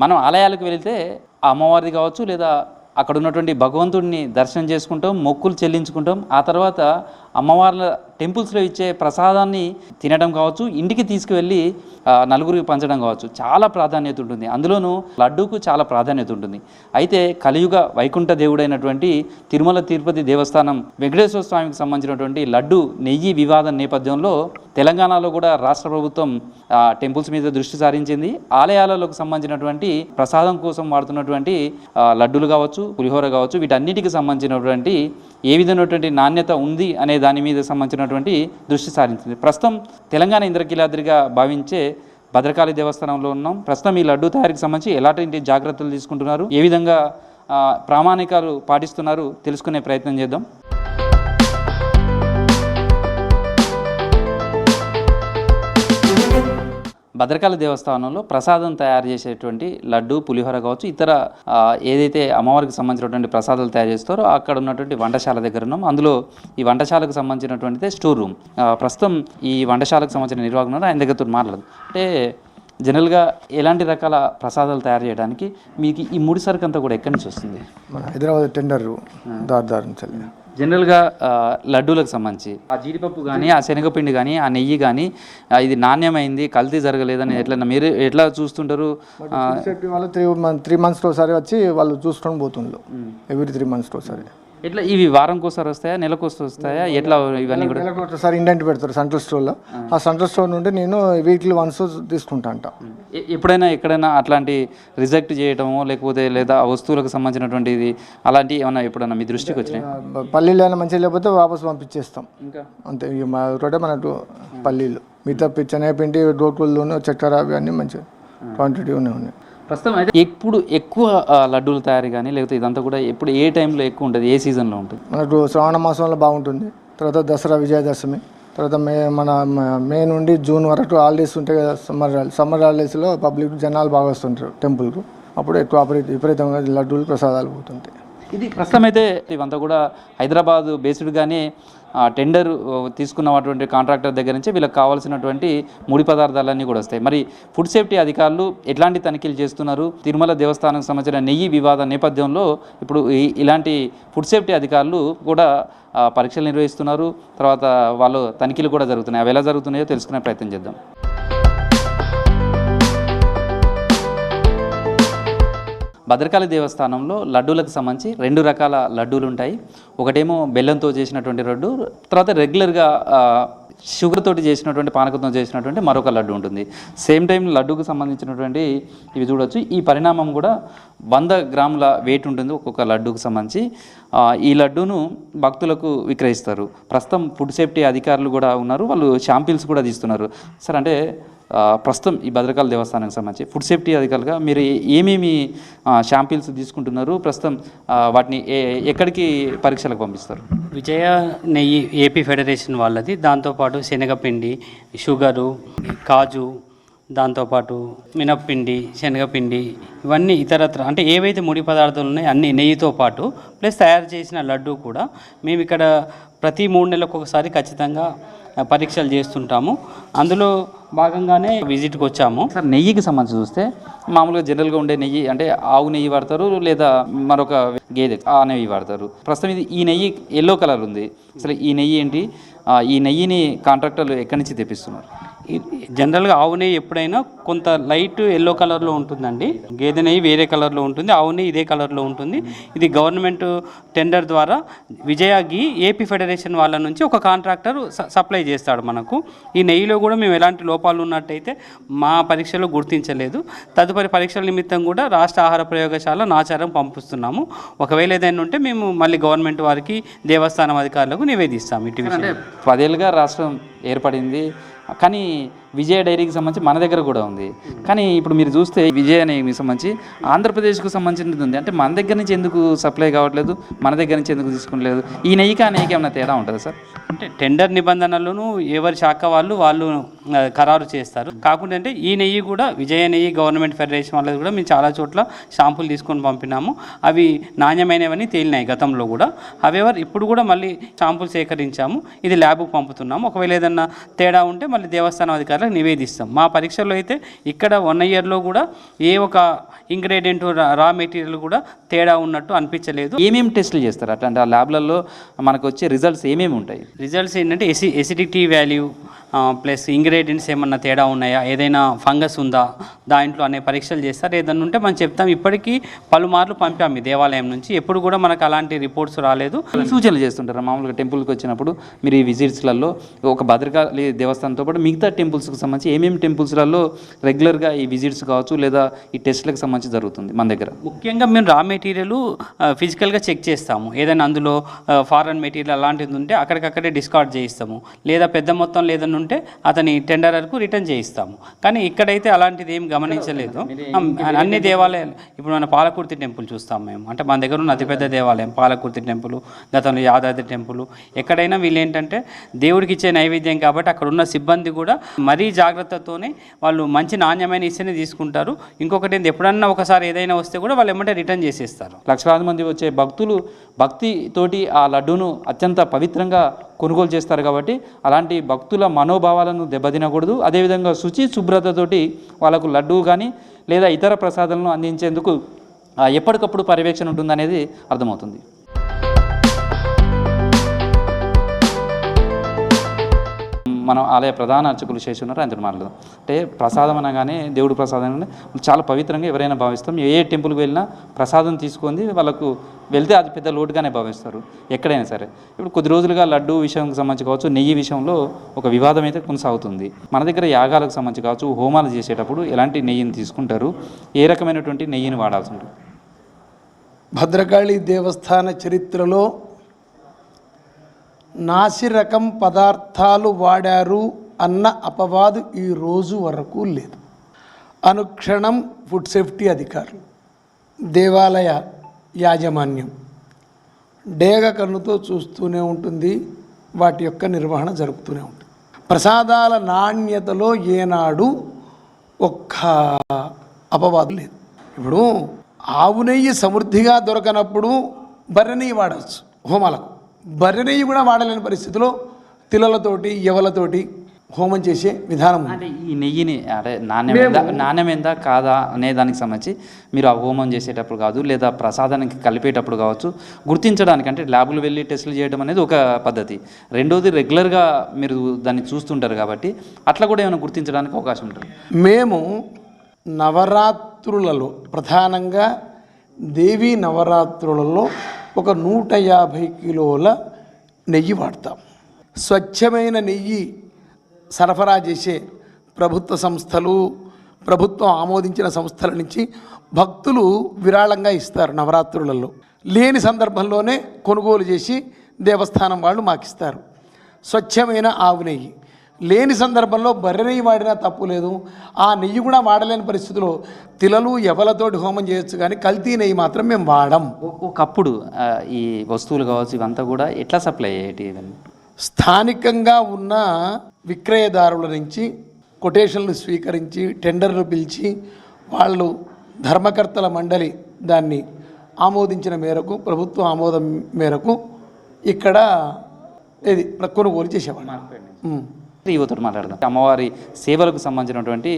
మనం ఆలయాలకు వెళితే ఆ అమ్మవారిది కావచ్చు లేదా అక్కడ ఉన్నటువంటి భగవంతుడిని దర్శనం చేసుకుంటాం, మొక్కులు చెల్లించుకుంటాం. ఆ తర్వాత అమ్మవార్ల టెంపుల్స్లో ఇచ్చే ప్రసాదాన్ని తినడం కావచ్చు, ఇంటికి తీసుకువెళ్ళి నలుగురికి పంచడం కావచ్చు, చాలా ప్రాధాన్యత ఉంటుంది. అందులోనూ లడ్డూకు చాలా ప్రాధాన్యత ఉంటుంది. అయితే కలియుగ వైకుంఠ దేవుడైనటువంటి తిరుమల తిరుపతి దేవస్థానం వెంకటేశ్వర స్వామికి సంబంధించినటువంటి లడ్డు నెయ్యి వివాదం నేపథ్యంలో తెలంగాణలో కూడా రాష్ట్ర ప్రభుత్వం టెంపుల్స్ మీద దృష్టి సారించింది. ఆలయాలకు సంబంధించినటువంటి ప్రసాదం కోసం వాడుతున్నటువంటి లడ్డూలు కావచ్చు, పులిహోర కావచ్చు, వీటన్నిటికి సంబంధించినటువంటి ఏ విధమైనటువంటి నాణ్యత ఉంది అనే దాని మీద సంబంధించినటువంటి దృష్టి సారించింది. ప్రస్తుతం తెలంగాణ ఇంద్రకీలాద్రిగా భావించే భద్రకాళి దేవస్థానంలో ఉన్నాం. ప్రస్తుతం ఈ లడ్డూ తయారీకి సంబంధించి ఎలాంటి జాగ్రత్తలు తీసుకుంటున్నారు, ఏ విధంగా ప్రామాణికాలు పాటిస్తున్నారు తెలుసుకునే ప్రయత్నం చేద్దాం. భద్రకాళి దేవస్థానంలో ప్రసాదం తయారు చేసేటువంటి లడ్డు, పులిహోర కావచ్చు, ఇతర ఏదైతే అమ్మవారికి సంబంధించినటువంటి ప్రసాదాలు తయారు చేస్తారో అక్కడ ఉన్నటువంటి వంటశాల దగ్గర ఉన్నాం. అందులో ఈ వంటశాలకు సంబంధించినటువంటిదే స్టోర్ రూమ్. ప్రస్తుతం ఈ వంటశాలకు సంబంధించిన నిర్వాహకులు ఆయన దగ్గరతో మాట్లాడదు. అంటే జనరల్గా ఎలాంటి రకాల ప్రసాదాలు తయారు చేయడానికి మీకు ఈ ముడి సరుకు అంతా కూడా ఎక్కడి నుంచి వస్తుంది? మన హైదరాబాద్ టెండర్ దారి నుంచి. జనరల్గా లడ్డూలకు సంబంధించి ఆ జీడిపప్పు కానీ, ఆ శనగపిండి కానీ, ఆ నెయ్యి కానీ ఇది నాణ్యమైంది, కల్తీ జరగలేదని మీరు ఎట్లా చూస్తుంటారు? వాళ్ళు 3 months ఒకసారి వచ్చి వాళ్ళు చూసుకొని పోతుండ్రు. ఎవ్రీ 3 months ఒకసారి. ఎట్లా ఇవి వారంకోసారి వస్తాయా, నెలకోసారి వస్తాయా, ఎట్లా ఇవన్నీ కూడా? నెలకు ఒకసారి ఇండెంట్ పెడతారు సెంట్రల్ స్టోర్లో. ఆ సెంట్రల్ స్టోర్ నుండి నేను వీక్లీ వన్స్ తీసుకుంటా అంట. ఎప్పుడైనా ఎక్కడైనా అట్లాంటి రిజెక్ట్ చేయడమో లేకపోతే లేదా వస్తువులకు సంబంధించినటువంటి ఇది అలాంటివి ఏమన్నా ఎప్పుడన్నా మీ దృష్టికి వచ్చినాయి? పల్లీలు అయినా మంచిగా లేకపోతే వాపస్ పంపించేస్తాం ఇంకా అంతే. మా ఒకటే మనకు పల్లీలు, మిగతా శనగపిండి, డోకుల్లోనూ చక్కెర అవి మంచిగా క్వాంటిటీ ఉన్నాయి. ప్రస్తుతం అయితే ఎప్పుడు ఎక్కువ లడ్డూలు తయారీ కానీ లేకపోతే ఇదంతా కూడా ఎప్పుడు ఏ టైంలో ఎక్కువ ఉంటుంది, ఏ సీజన్లో ఉంటుంది? మనకు శ్రావణ మాసంలో బాగుంటుంది. తర్వాత దసరా, విజయదశమి, తర్వాత మే నుండి జూన్ వరకు హాలిడేస్ ఉంటాయి కదా, సమ్మర్ హాలిడేస్లో పబ్లిక్ జనాలు బాగా వస్తుంటారు టెంపుల్కు. అప్పుడు ఎక్కువ విపరీతంగా లడ్డూలు ప్రసాదాలు పోతుంటాయి. ఇది ప్రస్తుతం అయితే ఇవంతా కూడా హైదరాబాద్ బేస్డ్గానే టెండర్ తీసుకున్నటువంటి కాంట్రాక్టర్ దగ్గర నుంచి వీళ్ళకి కావాల్సినటువంటి ముడి పదార్థాలన్నీ కూడా వస్తాయి. మరి ఫుడ్ సేఫ్టీ అధికారులు ఎట్లాంటి తనిఖీలు చేస్తున్నారు? తిరుమల దేవస్థానానికి సంబంధించిన నెయ్యి వివాద నేపథ్యంలో ఇప్పుడు ఇలాంటి ఫుడ్ సేఫ్టీ అధికారులు కూడా పరీక్షలు నిర్వహిస్తున్నారు. తర్వాత వాళ్ళు తనిఖీలు కూడా జరుగుతున్నాయి. అవి ఎలా జరుగుతున్నాయో తెలుసుకునే ప్రయత్నం చేద్దాం. భద్రకాళి దేవస్థానంలో లడ్డూలకు సంబంధించి 2 రకాల లడ్డూలు ఉంటాయి. ఒకటేమో బెల్లంతో చేసినటువంటి లడ్డు, తర్వాత రెగ్యులర్గా షుగర్ తోటి చేసినటువంటి, పానకంతో చేసినటువంటి మరొక లడ్డు ఉంటుంది. సేమ్ టైం లడ్డూకు సంబంధించినటువంటి ఇవి చూడవచ్చు. ఈ పరిణామం కూడా 100 గ్రాముల వెయిట్ ఉంటుంది ఒక్కొక్క లడ్డూకు సంబంధించి. ఈ లడ్డూను భక్తులకు విక్రయిస్తారు. ప్రస్తుతం ఫుడ్ సేఫ్టీ అధికారులు కూడా ఉన్నారు, వాళ్ళు శాంపిల్స్ కూడా తీస్తున్నారు. సార్, అంటే ప్రస్తుతం ఈ భద్రకాళి దేవస్థానానికి సంబంధించి ఫుడ్ సేఫ్టీ అధికారులుగా మీరు ఏమేమి శాంపిల్స్ తీసుకుంటున్నారు? ప్రస్తుతం వాటిని ఎక్కడికి పరీక్షలకు పంపిస్తారు? విజయ నెయ్యి ఏపీ ఫెడరేషన్ వాళ్ళది, దాంతోపాటు శనగపిండి, షుగరు, కాజు, దాంతోపాటు మినప్పిండి, శనగపిండి, ఇవన్నీ ఇతరత్ర అంటే ఏవైతే ముడి పదార్థాలు ఉన్నాయో అన్నీ నెయ్యితో పాటు ప్లస్ తయారు చేసిన లడ్డు కూడా మేము ఇక్కడ ప్రతి 3 నెలలకు ఒకసారి ఖచ్చితంగా పరీక్షలు చేస్తుంటాము. అందులో భాగంగానే విజిట్కి వచ్చాము. సార్, నెయ్యికి సంబంధించి చూస్తే మామూలుగా జనరల్గా ఉండే నెయ్యి అంటే ఆవు నెయ్యి వాడతారు, లేదా మరొక గేదె ఆ నెయ్యి వాడతారు. ప్రస్తుతం ఈ నెయ్యి ఎల్లో కలర్ ఉంది. అసలు ఈ నెయ్యి ఏంటి? ఈ నెయ్యిని కాంట్రాక్టర్లు ఎక్కడి నుంచి తెప్పిస్తున్నారు? జనరల్గా ఆవు నెయ్యి ఎప్పుడైనా కొంత లైట్ ఎల్లో కలర్లో ఉంటుందండి. గేదె నెయ్యి వేరే కలర్లో ఉంటుంది, ఆవు నెయ్యి ఇదే కలర్లో ఉంటుంది. ఇది గవర్నమెంట్ టెండర్ ద్వారా విజయ ఘీ ఏపీ ఫెడరేషన్ వాళ్ళ నుంచి ఒక కాంట్రాక్టర్ సప్లై చేస్తాడు మనకు. ఈ నెయ్యిలో కూడా మేము ఎలాంటి లోపాలు ఉన్నట్టయితే మా పరీక్షలో గుర్తించలేదు. తదుపరి పరీక్షల నిమిత్తం కూడా రాష్ట్ర ఆహార ప్రయోగశాల నాచారం పంపిస్తున్నాము. ఒకవేళ ఏదైనా ఉంటే మేము మళ్ళీ గవర్నమెంట్ వారికి, దేవస్థానం అధికారులకు నివేదిస్తాము. ఇటు అంటే 10 ఏళ్ళుగా రాష్ట్రం ఏర్పడింది, కానీ విజయ డైరీకి సంబంధించి మన దగ్గర కూడా ఉంది. కానీ ఇప్పుడు మీరు చూస్తే విజయ నెయ్యికి సంబంధించి ఆంధ్రప్రదేశ్కు సంబంధించినది ఉంది. అంటే మన దగ్గర నుంచి ఎందుకు సప్లై కావట్లేదు, మన దగ్గర నుంచి ఎందుకు తీసుకోవట్లేదు? ఈ నెయ్యికి ఆ నెయ్యికి ఏమైనా తేడా ఉంటుందా సార్? అంటే టెండర్ నిబంధనలను ఎవరి శాఖ వాళ్ళు ఖరారు చేస్తారు. కాకుండా అంటే ఈ నెయ్యి కూడా విజయ నెయ్యి గవర్నమెంట్ ఫెడరేషన్ వాళ్ళది కూడా మేము చాలా చోట్ల షాంపులు తీసుకొని పంపినాము. అవి నాణ్యమైనవని తేలినాయి గతంలో కూడా. హవెవర్ ఇప్పుడు కూడా మళ్ళీ షాంపులు సేకరించాము, ఇది ల్యాబ్కు పంపుతున్నాము. ఒకవేళ ఏదన్నా తేడా ఉంటే మళ్ళీ దేవస్థానం అధికారులకు వాళ్ళకి నివేదిస్తాం. మా పరీక్షల్లో అయితే ఇక్కడ 1 ఇయర్లో కూడా ఏ ఒక ఇంగ్రీడియంట్ రా మెటీరియల్ కూడా తేడా ఉన్నట్టు అనిపించలేదు. ఏమేమి టెస్టులు చేస్తారు అట్లాంటి ఆ ల్యాబ్లలో మనకు వచ్చే రిజల్ట్స్ ఏమేమి ఉంటాయి? రిజల్ట్స్ ఏంటంటే ఎసిడిటీ వాల్యూ ప్లస్ ఇంగ్రీడియంట్స్ ఏమన్నా తేడా ఉన్నాయా, ఏదైనా ఫంగస్ ఉందా దాంట్లో అనే పరీక్షలు చేస్తారు. ఏదైనా ఉంటే మనం చెప్తాం. ఇప్పటికీ పలుమార్లు పంపాము ఈ దేవాలయం నుంచి, ఎప్పుడు కూడా మనకు అలాంటి రిపోర్ట్స్ రాలేదు. సూచనలు చేస్తుంటారు మామూలుగా టెంపుల్కి వచ్చినప్పుడు మీరు ఈ విజిట్స్లలో ఒక భద్రకాళి దేవస్థానంతో పాటు మిగతా టెంపుల్స్కి సంబంధించి ఏమేమి టెంపుల్స్లలో రెగ్యులర్గా ఈ విజిట్స్ కావచ్చు లేదా ఈ టెస్ట్లకు సంబంధించి జరుగుతుంది మన దగ్గర? ముఖ్యంగా మేము రా మెటీరియల్ ఫిజికల్గా చెక్ చేస్తాము. ఏదైనా అందులో ఫారెన్ మెటీరియల్ అలాంటిది ఉంటే అక్కడికక్కడే డిస్కార్డ్ చేయిస్తాము, లేదా పెద్ద మొత్తం లేదని ఉంటే అతని టెండరర్కు రిటర్న్ చేయిస్తాము. కానీ ఇక్కడైతే అలాంటిది ఏం గమనించలేదు. అన్ని దేవాలయాలు ఇప్పుడు మన పాలకుర్తి టెంపుల్ చూస్తాం మేము, అంటే మన దగ్గర ఉన్న అతిపెద్ద దేవాలయం పాలకుర్తి టెంపుల్, గతంలో యాదాద్రి టెంపుల్. ఎక్కడైనా వీళ్ళు ఏంటంటే దేవుడికి ఇచ్చే నైవేద్యం కాబట్టి అక్కడ ఉన్న సిబ్బంది కూడా మరీ జాగ్రత్తతోనే వాళ్ళు మంచి నాణ్యమైన ఇస్తేనే తీసుకుంటారు. ఇంకొకటి ఏంటి, ఎప్పుడన్నా ఒకసారి ఏదైనా వస్తే కూడా వాళ్ళు ఏమంటే రిటర్న్ చేసేస్తారు. లక్షలాది మంది వచ్చే భక్తులు భక్తితోటి ఆ లడ్డూను అత్యంత పవిత్రంగా కొనుగోలు చేస్తారు కాబట్టి అలాంటి భక్తుల మనోభావాలను దెబ్బతినకూడదు. అదేవిధంగా శుచి శుభ్రతతోటి వాళ్ళకు లడ్డూ కానీ లేదా ఇతర ప్రసాదాలను అందించేందుకు ఎప్పటికప్పుడు పర్యవేక్షణ ఉంటుందనేది అర్థమవుతుంది. మనం ఆలయ ప్రధాన అర్చకులు చేసి ఉన్నారు, ఆయనతో మాట్లాడదాం. అంటే ప్రసాదం అనగానే దేవుడు ప్రసాదం అనగానే చాలా పవిత్రంగా ఎవరైనా భావిస్తాం. ఏ టెంపుల్కి వెళ్ళినా ప్రసాదం తీసుకుంది వాళ్ళకు వెళ్తే అది పెద్ద లోటుగానే భావిస్తారు ఎక్కడైనా సరే. ఇప్పుడు కొద్ది రోజులుగా లడ్డు విషయంకి సంబంధించి కావచ్చు, నెయ్యి విషయంలో ఒక వివాదం అయితే కొనసాగుతుంది. మన దగ్గర యాగాలకు సంబంధించి కావచ్చు, హోమాలు చేసేటప్పుడు ఎలాంటి నెయ్యిని తీసుకుంటారు, ఏ రకమైనటువంటి నెయ్యిని వాడాల్సి ఉంటుంది? భద్రకాళి దేవస్థాన చరిత్రలో నాసిరకం పదార్థాలు వాడారు అన్న అపవాదు ఈ రోజు వరకు లేదు. అనుక్షణం ఫుడ్ సేఫ్టీ అధికారులు, దేవాలయ యాజమాన్యం డేగ కన్నుతో చూస్తూనే ఉంటుంది, వాటి యొక్క నిర్వహణ జరుపుతూనే ఉంటుంది. ప్రసాదాల నాణ్యతలో ఏనాడు ఒక్క అపవాదు లేదు. ఇప్పుడు ఆవు నెయ్యి సమృద్ధిగా దొరకనప్పుడు బర్రె నెయ్యి వాడవచ్చు హోమాలకు. బర్రె నెయ్యి కూడా వాడలేని పరిస్థితిలో తిలలతోటి ఎవలతోటి హోమం చేసే విధానం. అంటే ఈ నెయ్యిని అంటే నాణ్యమైందా కాదా అనే దానికి సంబంధించి మీరు ఆ హోమం చేసేటప్పుడు కాదు లేదా ప్రసాదానికి కలిపేటప్పుడు కావచ్చు గుర్తించడానికి, అంటే ల్యాబ్లు వెళ్ళి టెస్టులు చేయడం అనేది ఒక పద్ధతి. రెండోది రెగ్యులర్గా మీరు దాన్ని చూస్తుంటారు కాబట్టి అట్లా కూడా ఏమైనా గుర్తించడానికి అవకాశం ఉంటుంది. మేము నవరాత్రులలో ప్రధానంగా దేవీ నవరాత్రులలో ఒక 150 కిలోల నెయ్యి వాడతాం. స్వచ్ఛమైన నెయ్యి సరఫరా చేసే ప్రభుత్వ సంస్థలు, ప్రభుత్వం ఆమోదించిన సంస్థల నుంచి భక్తులు విరాళంగా ఇస్తారు. నవరాత్రులలో లేని సందర్భంలోనే కొనుగోలు చేసి దేవస్థానం వాళ్ళు మాకిస్తారు. స్వచ్ఛమైన ఆవు నెయ్యి లేని సందర్భంలో బర్రె నెయ్యి వాడినా తప్పు లేదు. ఆ నెయ్యి కూడా వాడలేని పరిస్థితిలో తిలలు ఎవలతోటి హోమం చేయొచ్చు, కానీ కల్తీ నెయ్యి మాత్రం మేము వాడం. ఒకప్పుడు ఈ వస్తువులు కావచ్చు ఇవంతా కూడా ఎట్లా సప్లై అయ్యేటి? స్థానికంగా ఉన్న విక్రయదారుల నుంచి కొటేషన్లు స్వీకరించి టెండర్లు పిలిచి వాళ్ళు ధర్మకర్తల మండలి దాన్ని ఆమోదించిన మేరకు, ప్రభుత్వ ఆమోదం మేరకు ఇక్కడ ఇది కొనుగోలు చేసేవాళ్ళు. యువతో మాట్లాడదాం. అమ్మవారి సేవలకు సంబంధించినటువంటి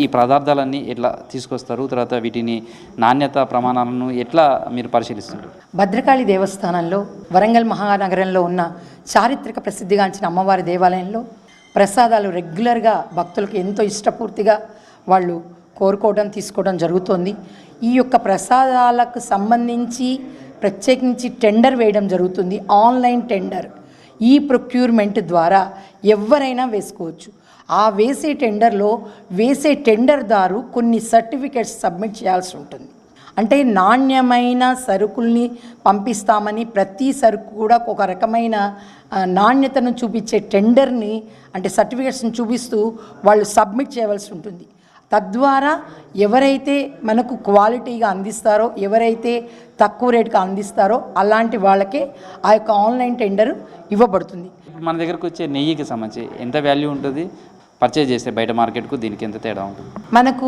ఈ పదార్థాలన్నీ ఎట్లా తీసుకొస్తారు, తర్వాత వీటిని నాణ్యత ప్రమాణాలను ఎట్లా మీరు పరిశీలిస్తున్నారు? భద్రకాళి దేవస్థానంలో వరంగల్ మహానగరంలో ఉన్న చారిత్రక ప్రసిద్ధిగాంచిన అమ్మవారి దేవాలయంలో ప్రసాదాలు రెగ్యులర్గా భక్తులకు ఎంతో ఇష్టపూర్తిగా వాళ్ళు కోరుకోవడం తీసుకోవడం జరుగుతుంది. ఈ యొక్క ప్రసాదాలకు సంబంధించి ప్రత్యేకించి టెండర్ వేయడం జరుగుతుంది. ఆన్లైన్ టెండర్, ఈ ప్రొక్యూర్మెంట్ ద్వారా ఎవరైనా వేసుకోవచ్చు. ఆ వేసే టెండర్లో వేసే టెండర్దారు కొన్ని సర్టిఫికెట్స్ సబ్మిట్ చేయాల్సి ఉంటుంది. అంటే నాణ్యమైన సరుకుల్ని పంపిస్తామని ప్రతి సరుకు కూడా ఒక రకమైన నాణ్యతను చూపించే టెండర్ని అంటే సర్టిఫికెట్స్ని చూపిస్తూ వాళ్ళు సబ్మిట్ చేయవలసి ఉంటుంది. తద్వారా ఎవరైతే మనకు క్వాలిటీగా అందిస్తారో, ఎవరైతే తక్కువ రేటుగా అందిస్తారో అలాంటి వాళ్ళకే ఆ యొక్క ఆన్లైన్ టెండర్ ఇవ్వబడుతుంది. మన దగ్గరకు వచ్చే నెయ్యికి సంబంధించి ఎంత వాల్యూ ఉంటుంది పర్చేజ్ చేస్తే బయట మార్కెట్కు దీనికి ఎంత తేడా ఉంటుంది? మనకు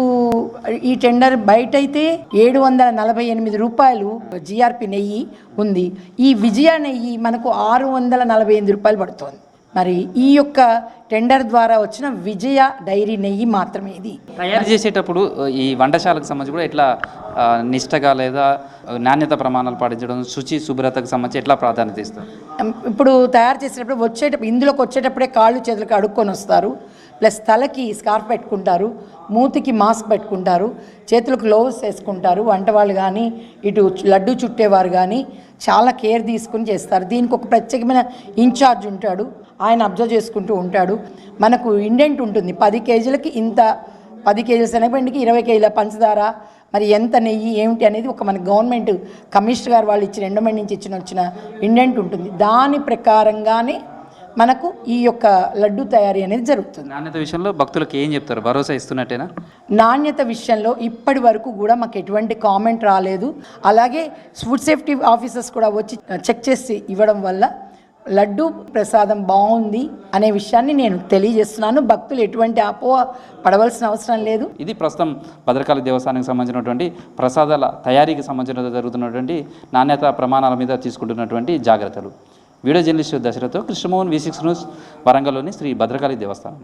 ఈ టెండర్ బయట అయితే 748 రూపాయలు జిఆర్పి నెయ్యి ఉంది. ఈ విజయ నెయ్యి మనకు 648 రూపాయలు పడుతుంది. మరి ఈ యొక్క టెండర్ ద్వారా వచ్చిన విజయ డైరీ నెయ్యి మాత్రమే ఇది. తయారు చేసేటప్పుడు ఈ వంటశాలకు సంబంధించి కూడా ఎట్లా నిష్టగా లేదా నాణ్యత ప్రమాణాలు పాటించడం, శుచి శుభ్రతకు సంబంధించి ఎట్లా ప్రాధాన్యత ఇస్తారు? ఇప్పుడు తయారు చేసేటప్పుడు ఇందులోకి వచ్చేటప్పుడే కాళ్ళు చేతులకు అడుక్కొని వస్తారు, ప్లస్ తలకి స్కార్ఫ్ పెట్టుకుంటారు, మూతికి మాస్క్ పెట్టుకుంటారు, చేతులకు గ్లోవ్స్ వేసుకుంటారు. వంట వాళ్ళు కానీ ఇటు లడ్డు చుట్టేవారు కానీ చాలా కేర్ తీసుకుని చేస్తారు. దీనికి ఒక ప్రత్యేకమైన ఇన్ఛార్జ్ ఉంటాడు, ఆయన అబ్జర్వ్ చేసుకుంటూ ఉంటాడు. మనకు ఇండెంట్ ఉంటుంది, 10 కేజీలకి ఇంత, 10 కేజీల శనగపిండికి 20 కేజీల పంచదార, మరి ఎంత నెయ్యి ఏమిటి అనేది ఒక మన గవర్నమెంట్ కమిషనర్ గారు వాళ్ళు ఇచ్చిన ఎండోమెంట్ నుంచి వచ్చిన ఇండెంట్ ఉంటుంది. దాని ప్రకారంగానే మనకు ఈ యొక్క లడ్డు తయారీ అనేది జరుగుతుంది. నాణ్యత విషయంలో భక్తులకు ఏం చెప్తారు? భరోసా ఇస్తున్నట్టేనా? నాణ్యత విషయంలో ఇప్పటి వరకు కూడా మాకు ఎటువంటి కామెంట్ రాలేదు. అలాగే ఫుడ్ సేఫ్టీ ఆఫీసర్స్ కూడా వచ్చి చెక్ చేసి ఇవ్వడం వల్ల లడ్డు ప్రసాదం బాగుంది అనే విషయాన్ని నేను తెలియజేస్తున్నాను. భక్తులు ఎటువంటి అపోహ పడవలసిన అవసరం లేదు. ఇది ప్రస్తుతం భద్రకాళి దేవస్థానానికి సంబంధించినటువంటి ప్రసాదాల తయారీకి సంబంధించిన జరుగుతున్నటువంటి నాణ్యత ప్రమాణాల మీద తీసుకుంటున్నటువంటి జాగ్రత్తలు. వీడియో జర్నలిస్టు దశరథతో కృష్ణమోహన్, V6 న్యూస్, వరంగల్లోని శ్రీ భద్రకాళి దేవస్థానం.